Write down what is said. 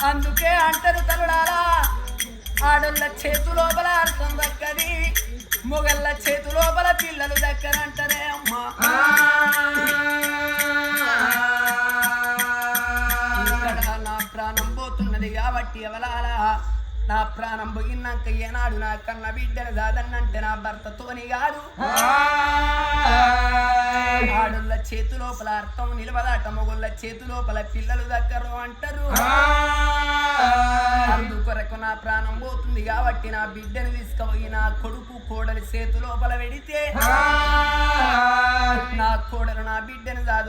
అందుకే అంటారు తరుడారా ఆడోళ్ళ చేతు లోపల అర్థం దక్కది మొగళ్ళ చేతు లోపల పిల్లలు దక్కరంటారే అమ్మా నా ప్రాణం పోతున్నది కాబట్టి ఎవలాలా నా ప్రాణం పోయినాక ఏనాడు నా కన్న బిడ్డను దాదన్నంటే నా భర్తతోని కాదు ఆడుళ్ళ చేతు లోపల అర్థం నిలవదాట మొగుళ్ళ చేతు లోపల పిల్లలు దక్కరు అంటారు అందుకొరకు నా ప్రాణం పోతుంది కాబట్టి నా బిడ్డను తీసుకుపోయి నా కొడుకు కోడలి చేతు లోపల పెడితే నా కోడలు నా బిడ్డను